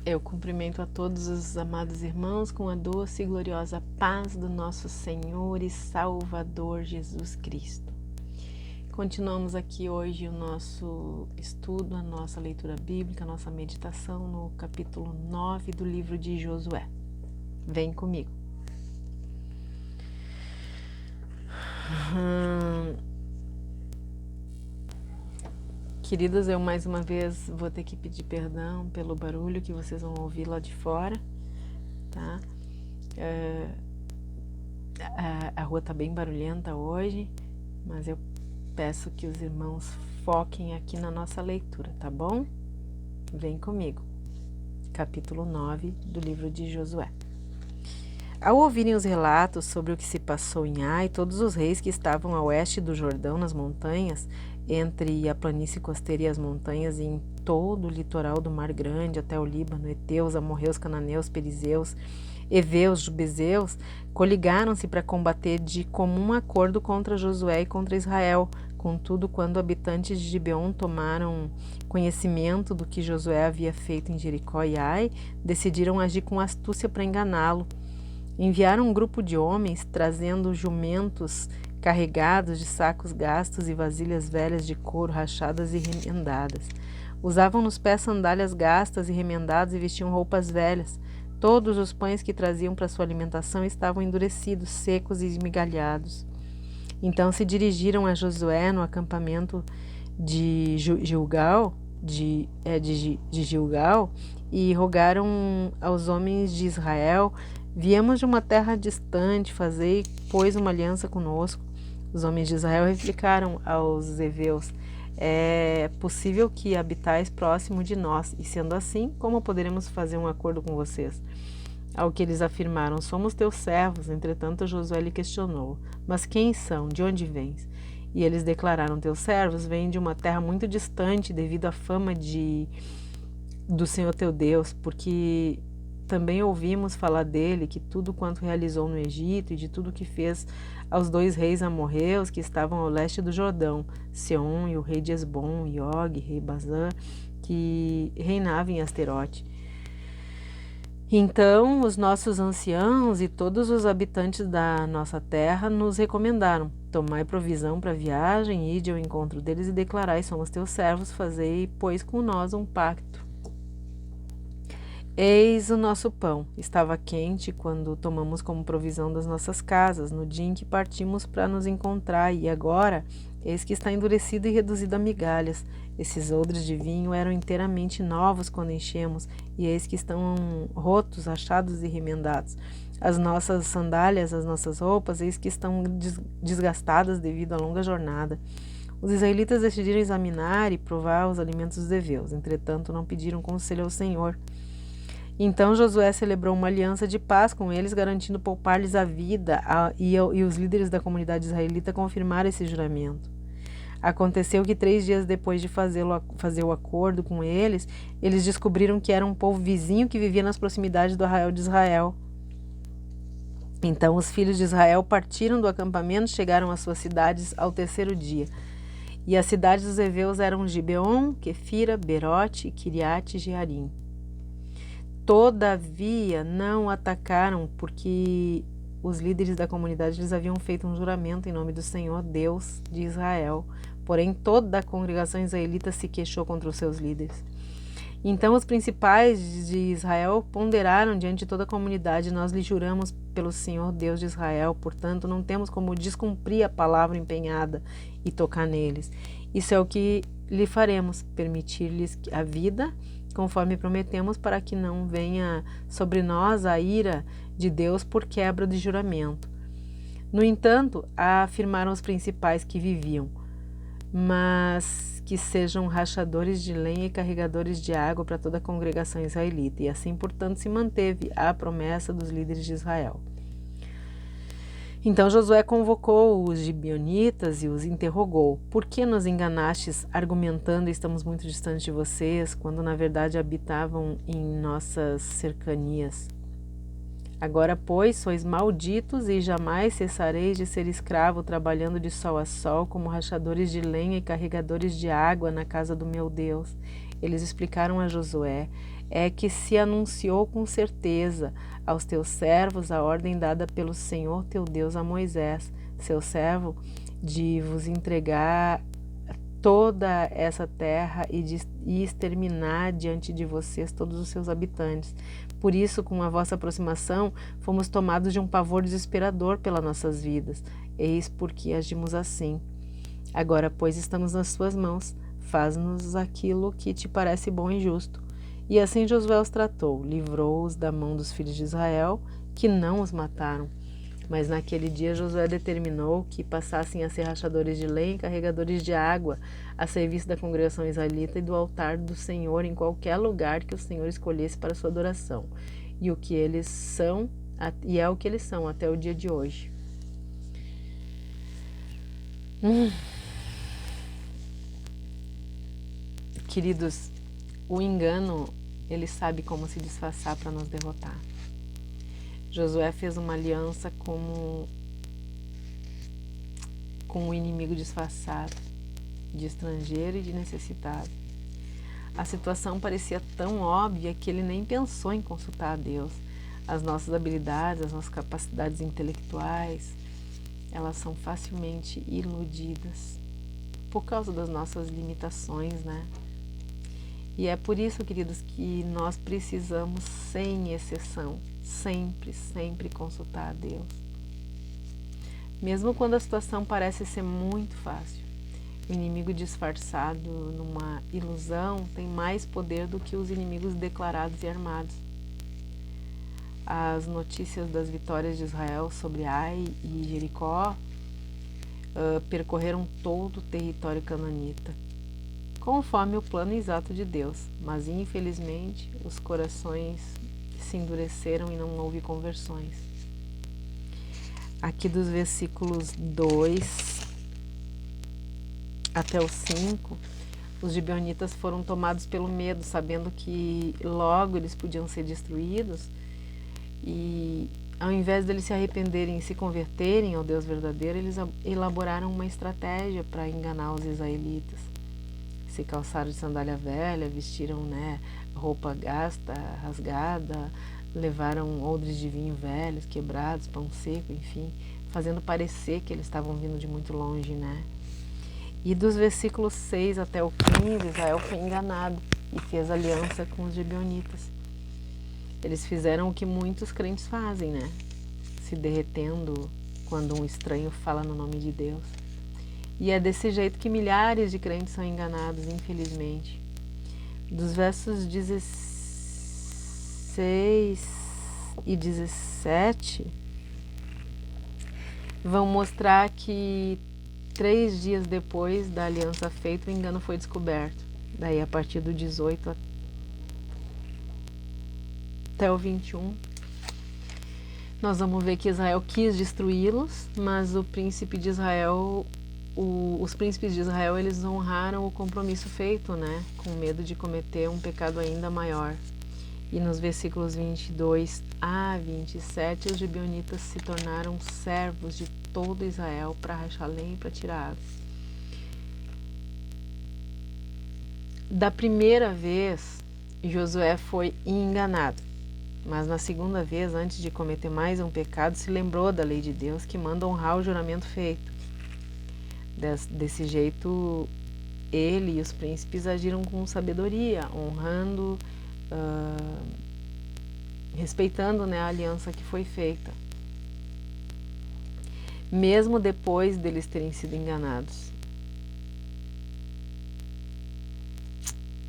Eu cumprimento a todos os amados irmãos com a doce e gloriosa paz do nosso Senhor e Salvador Jesus Cristo. Continuamos aqui hoje o nosso estudo, a nossa leitura bíblica, a nossa meditação no capítulo 9 do livro de Josué. Vem comigo. Queridos, eu mais uma vez vou ter que pedir perdão pelo barulho que vocês vão ouvir lá de fora, tá? A rua tá bem barulhenta hoje, mas eu peço que os irmãos foquem aqui na nossa leitura, tá bom? Vem comigo. Capítulo 9 do livro de Josué. Ao ouvirem os relatos sobre o que se passou em Ai, todos os reis que estavam a oeste do Jordão, nas montanhas, entre a planície costeira e as montanhas, e em todo o litoral do Mar Grande até o Líbano, heteus, amorreus, cananeus, perizeus, heveus, jubizeus, coligaram-se para combater de comum acordo contra Josué e contra Israel. Contudo, quando habitantes de Gibeon tomaram conhecimento do que Josué havia feito em Jericó e Ai, decidiram agir com astúcia para enganá-lo. Enviaram um grupo de homens trazendo jumentos carregados de sacos gastos e vasilhas velhas de couro rachadas e remendadas. Usavam nos pés sandálias gastas e remendadas e vestiam roupas velhas. Todos os pães que traziam para sua alimentação estavam endurecidos, secos e esmigalhados. Então se dirigiram a Josué no acampamento de Gilgal, e rogaram aos homens de Israel: viemos de uma terra distante, fazei, pois, uma aliança conosco. Os homens de Israel replicaram aos heveus: é possível que habitais próximo de nós, e sendo assim, como poderemos fazer um acordo com vocês? Ao que eles afirmaram: somos teus servos. Entretanto, Josué lhe questionou: mas quem são? De onde vens? E eles declararam: teus servos vêm de uma terra muito distante devido à fama do Senhor teu Deus, porque também ouvimos falar dele, que tudo quanto realizou no Egito e de tudo que fez aos 2 reis amorreus que estavam ao leste do Jordão, Seom e o rei de Esbom, e Og, rei Bazã, que reinava em Asterote. Então os nossos anciãos e todos os habitantes da nossa terra nos recomendaram: tomai provisão para a viagem, ide ao encontro deles e declarai: somos teus servos, fazei, pois, com nós um pacto. Eis o nosso pão. Estava quente quando tomamos como provisão das nossas casas, no dia em que partimos para nos encontrar, e agora, eis que está endurecido e reduzido a migalhas. Esses odres de vinho eram inteiramente novos quando enchemos, e eis que estão rotos, rachados e remendados. As nossas sandálias, as nossas roupas, eis que estão desgastadas devido à longa jornada. Os israelitas decidiram examinar e provar os alimentos dos heveus, entretanto não pediram conselho ao Senhor. Então Josué celebrou uma aliança de paz com eles, garantindo poupar-lhes a vida, e os líderes da comunidade israelita confirmaram esse juramento. Aconteceu que 3 dias depois de fazer o acordo com eles, eles descobriram que era um povo vizinho que vivia nas proximidades do arraial de Israel. Então os filhos de Israel partiram do acampamento e chegaram às suas cidades ao 3º dia. E as cidades dos heveus eram Gibeon, Quefira, Berote, Kiriate e Jearim. Todavia não atacaram, porque os líderes da comunidade lhes haviam feito um juramento em nome do Senhor, Deus de Israel. Porém, toda a congregação israelita se queixou contra os seus líderes. Então os principais de Israel ponderaram diante de toda a comunidade: nós lhe juramos pelo Senhor Deus de Israel, portanto não temos como descumprir a palavra empenhada e tocar neles. Isso é o que lhe faremos: permitir-lhes a vida, conforme prometemos, para que não venha sobre nós a ira de Deus por quebra de juramento. No entanto, afirmaram os principais que viviam: mas que sejam rachadores de lenha e carregadores de água para toda a congregação israelita. E assim, portanto, se manteve a promessa dos líderes de Israel. Então Josué convocou os gibeonitas e os interrogou: por que nos enganastes, argumentando estamos muito distantes de vocês, quando na verdade habitavam em nossas cercanias? Agora, pois, sois malditos e jamais cessareis de ser escravo, trabalhando de sol a sol, como rachadores de lenha e carregadores de água na casa do meu Deus. Eles explicaram a Josué: é que se anunciou com certeza aos teus servos a ordem dada pelo Senhor teu Deus a Moisés, seu servo, de vos entregar toda essa terra e exterminar diante de vocês todos os seus habitantes. Por isso, com a vossa aproximação, fomos tomados de um pavor desesperador pelas nossas vidas. Eis porque agimos assim. Agora, pois, estamos nas tuas mãos. Faz-nos aquilo que te parece bom e justo. E assim Josué os tratou, livrou-os da mão dos filhos de Israel, que não os mataram. Mas naquele dia Josué determinou que passassem a ser rachadores de lenha e carregadores de água a serviço da congregação israelita e do altar do Senhor em qualquer lugar que o Senhor escolhesse para sua adoração. E o que eles são, e é o que eles são até o dia de hoje. Queridos, o engano, ele sabe como se disfarçar para nos derrotar. Josué fez uma aliança com o inimigo disfarçado, de estrangeiro e de necessitado. A situação parecia tão óbvia que ele nem pensou em consultar a Deus. As nossas habilidades, as nossas capacidades intelectuais, elas são facilmente iludidas por causa das nossas limitações, né? E é por isso, queridos, que nós precisamos, sem exceção, sempre consultar a Deus. Mesmo quando a situação parece ser muito fácil, o inimigo disfarçado numa ilusão tem mais poder do que os inimigos declarados e armados. As notícias das vitórias de Israel sobre Ai e Jericó percorreram todo o território cananita, conforme o plano exato de Deus, mas infelizmente os corações se endureceram e não houve conversões. Aqui dos versículos 2 até o 5, os gibeonitas foram tomados pelo medo, sabendo que logo eles podiam ser destruídos, e ao invés deles se arrependerem e se converterem ao Deus verdadeiro, eles elaboraram uma estratégia para enganar os israelitas. Se calçaram de sandália velha, vestiram, né, roupa gasta, rasgada, levaram odres de vinho velhos, quebrados, pão seco, enfim, fazendo parecer que eles estavam vindo de muito longe, né? E dos versículos 6 até o 15, Israel foi enganado e fez aliança com os gibeonitas. Eles fizeram o que muitos crentes fazem, né? Se derretendo quando um estranho fala no nome de Deus. E é desse jeito que milhares de crentes são enganados, infelizmente. Dos versos 16 e 17, vão mostrar que 3 dias depois da aliança feita, o engano foi descoberto. Daí, a partir do 18 até o 21, nós vamos ver que Israel quis destruí-los, mas os príncipes de Israel, eles honraram o compromisso feito, né? Com medo de cometer um pecado ainda maior. E nos versículos 22 a 27, os gibeonitas se tornaram servos de todo Israel para rachar lenha e para tirar água. Da primeira vez, Josué foi enganado, mas na segunda vez, antes de cometer mais um pecado, se lembrou da lei de Deus que manda honrar o juramento feito. Desse jeito, ele e os príncipes agiram com sabedoria, honrando, respeitando, né, a aliança que foi feita, mesmo depois deles terem sido enganados.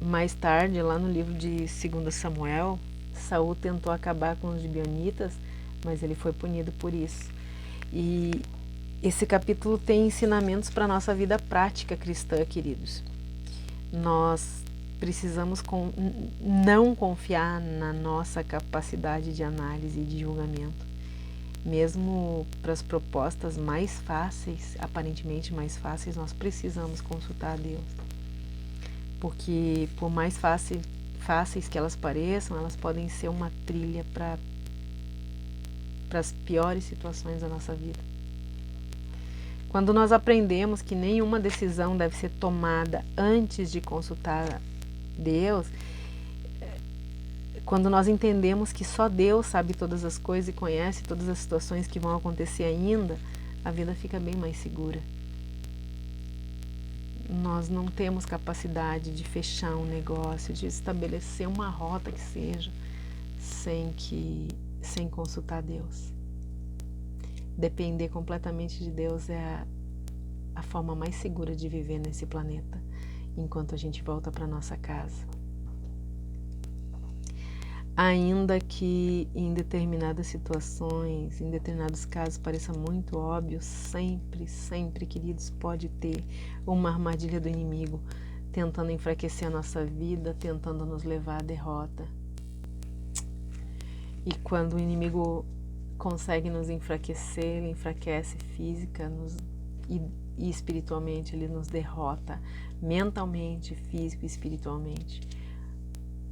Mais tarde, lá no livro de 2 Samuel, Saul tentou acabar com os gibeonitas, mas ele foi punido por isso. E esse capítulo tem ensinamentos para a nossa vida prática cristã, queridos. Nós precisamos não confiar na nossa capacidade de análise e de julgamento. Mesmo para as propostas mais fáceis, aparentemente mais fáceis, nós precisamos consultar a Deus. Porque por mais fáceis que elas pareçam, elas podem ser uma trilha para as piores situações da nossa vida. Quando nós aprendemos que nenhuma decisão deve ser tomada antes de consultar Deus, Quando nós entendemos que só Deus sabe todas as coisas e conhece todas as situações que vão acontecer ainda, a vida fica bem mais segura. Nós não temos capacidade de fechar um negócio, de estabelecer uma rota que seja, sem consultar Deus. Depender completamente de Deus é a forma mais segura de viver nesse planeta, enquanto a gente volta para nossa casa. Ainda que em determinadas situações, em determinados casos pareça muito óbvio, sempre, queridos, pode ter uma armadilha do inimigo tentando enfraquecer a nossa vida, tentando nos levar à derrota. E quando o inimigo consegue nos enfraquecer, ele enfraquece física e espiritualmente, ele nos derrota mentalmente, físico e espiritualmente.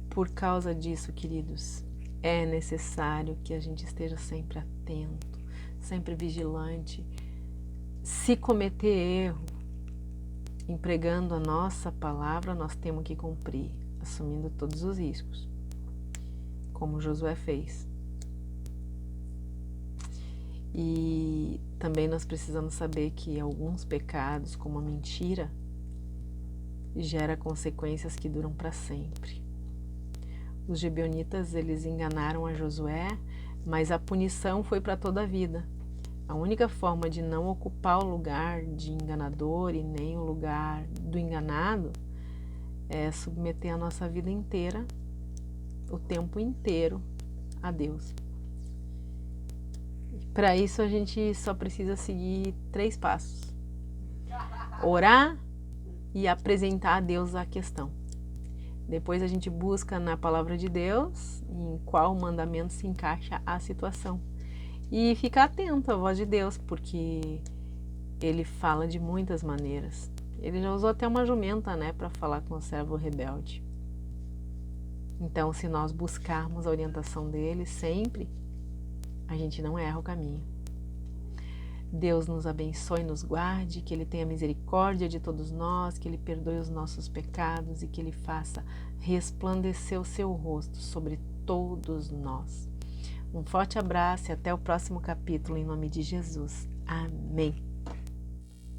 Por causa disso, queridos, é necessário que a gente esteja sempre atento, sempre vigilante. Se cometer erro, empregando a nossa palavra, nós temos que cumprir, assumindo todos os riscos, como Josué fez. E também nós precisamos saber que alguns pecados, como a mentira, gera consequências que duram para sempre. Os gibeonitas, eles enganaram a Josué, mas a punição foi para toda a vida. A única forma de não ocupar o lugar de enganador e nem o lugar do enganado é submeter a nossa vida inteira, o tempo inteiro, a Deus. Para isso a gente só precisa seguir 3 passos: orar e apresentar a Deus a questão. Depois a gente busca na palavra de Deus em qual mandamento se encaixa a situação. E ficar atento à voz de Deus, porque Ele fala de muitas maneiras. Ele já usou até uma jumenta, né, para falar com o servo rebelde. Então, se nós buscarmos a orientação dele sempre, a gente não erra o caminho. Deus nos abençoe e nos guarde, que Ele tenha misericórdia de todos nós, que Ele perdoe os nossos pecados e que Ele faça resplandecer o seu rosto sobre todos nós. Um forte abraço e até o próximo capítulo, em nome de Jesus. Amém.